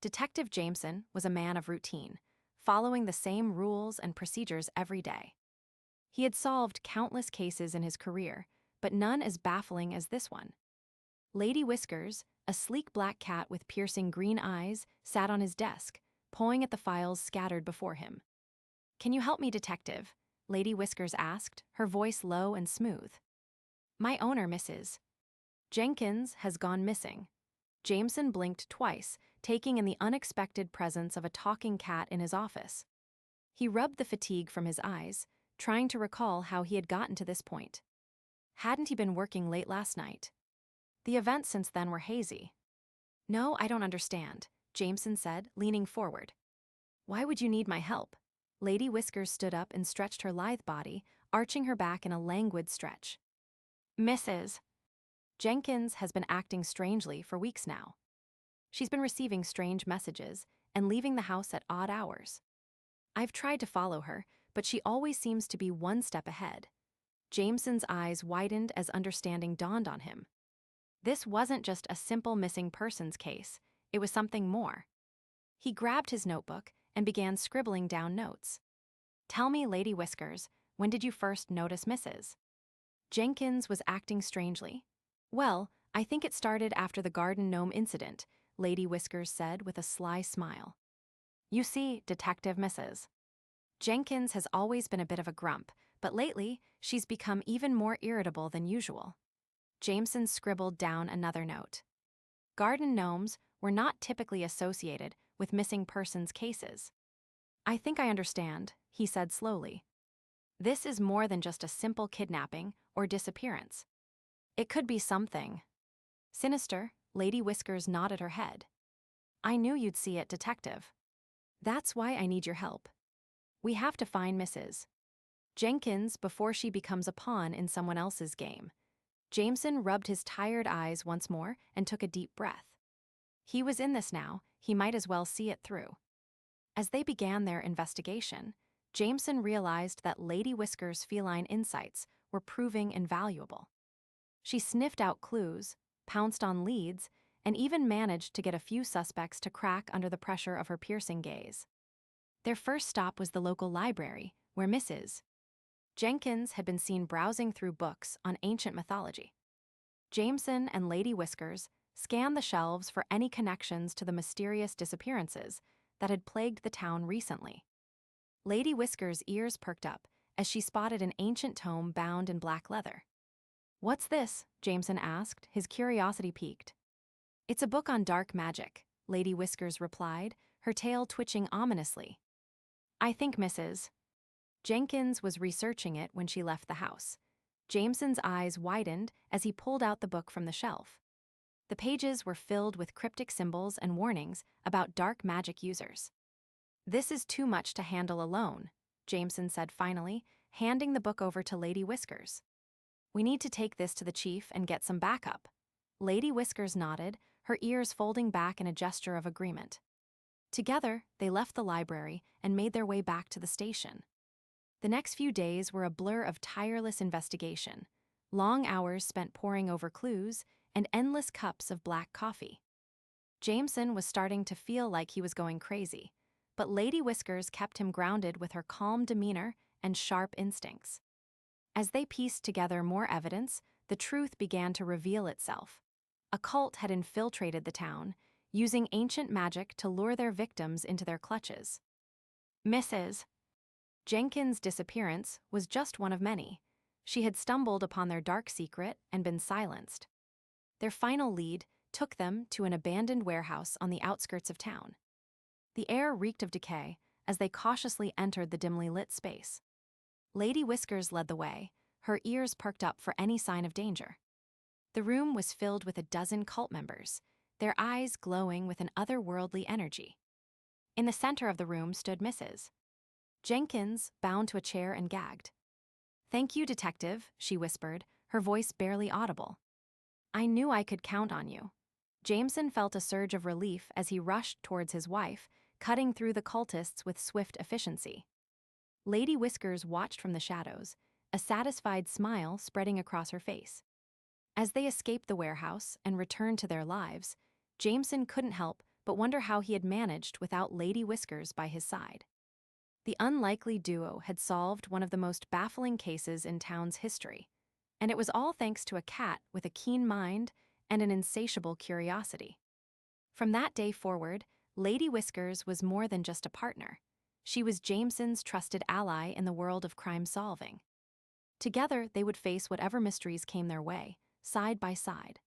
Detective Jameson was a man of routine, following the same rules and procedures every day. He had solved countless cases in his career, but none as baffling as this one. Lady Whiskers, a sleek black cat with piercing green eyes, sat on his desk, pawing at the files scattered before him. "Can you help me, detective?" Lady Whiskers asked, her voice low and smooth. "My owner, Mrs. Jenkins, has gone missing." Jameson blinked twice, taking in the unexpected presence of a talking cat in his office. He rubbed the fatigue from his eyes, trying to recall how he had gotten to this point. Hadn't he been working late last night? The events since then were hazy. "No, I don't understand," Jameson said, leaning forward. "Why would you need my help?" Lady Whiskers stood up and stretched her lithe body, arching her back in a languid stretch. "Mrs. Jenkins has been acting strangely for weeks now. She's been receiving strange messages and leaving the house at odd hours. I've tried to follow her, but she always seems to be one step ahead." Jameson's eyes widened as understanding dawned on him. This wasn't just a simple missing persons case, it was something more. He grabbed his notebook and began scribbling down notes. "Tell me, Lady Whiskers, when did you first notice Mrs. Jenkins was acting strangely?" "Well, I think it started after the garden gnome incident," Lady Whiskers said with a sly smile. "You see, Detective Mrs. Jenkins has always been a bit of a grump, but lately she's become even more irritable than usual." Jameson scribbled down another note. Garden gnomes were not typically associated with missing persons cases. "I think I understand," he said slowly. "This is more than just a simple kidnapping or disappearance. It could be something sinister." Lady Whiskers nodded her head. "I knew you'd see it, Detective. That's why I need your help. We have to find Mrs. Jenkins before she becomes a pawn in someone else's game." Jameson rubbed his tired eyes once more and took a deep breath. He was in this now, he might as well see it through. As they began their investigation, Jameson realized that Lady Whiskers' feline insights were proving invaluable. She sniffed out clues, pounced on leads, and even managed to get a few suspects to crack under the pressure of her piercing gaze. Their first stop was the local library, where Mrs. Jenkins had been seen browsing through books on ancient mythology. Jameson and Lady Whiskers scanned the shelves for any connections to the mysterious disappearances that had plagued the town recently. Lady Whiskers' ears perked up as she spotted an ancient tome bound in black leather. "What's this?" Jameson asked, his curiosity piqued. "It's a book on dark magic," Lady Whiskers replied, her tail twitching ominously. "I think Mrs. Jenkins was researching it when she left the house." Jameson's eyes widened as he pulled out the book from the shelf. The pages were filled with cryptic symbols and warnings about dark magic users. "This is too much to handle alone," Jameson said finally, handing the book over to Lady Whiskers. "We need to take this to the chief and get some backup." Lady Whiskers nodded, her ears folding back in a gesture of agreement. Together, they left the library and made their way back to the station. The next few days were a blur of tireless investigation, long hours spent poring over clues, and endless cups of black coffee. Jameson was starting to feel like he was going crazy, but Lady Whiskers kept him grounded with her calm demeanor and sharp instincts. As they pieced together more evidence, the truth began to reveal itself. A cult had infiltrated the town, using ancient magic to lure their victims into their clutches. Mrs. Jenkins' disappearance was just one of many. She had stumbled upon their dark secret and been silenced. Their final lead took them to an abandoned warehouse on the outskirts of town. The air reeked of decay as they cautiously entered the dimly lit space. Lady Whiskers led the way, her ears perked up for any sign of danger. The room was filled with a dozen cult members, their eyes glowing with an otherworldly energy. In the center of the room stood Mrs. Jenkins, bound to a chair and gagged. "Thank you, Detective," she whispered, her voice barely audible. "I knew I could count on you." Jameson felt a surge of relief as he rushed towards his wife, cutting through the cultists with swift efficiency. Lady Whiskers watched from the shadows, a satisfied smile spreading across her face. As they escaped the warehouse and returned to their lives, Jameson couldn't help but wonder how he had managed without Lady Whiskers by his side. The unlikely duo had solved one of the most baffling cases in town's history, and it was all thanks to a cat with a keen mind and an insatiable curiosity. From that day forward, Lady Whiskers was more than just a partner. She was Jameson's trusted ally in the world of crime solving. Together, they would face whatever mysteries came their way, side by side.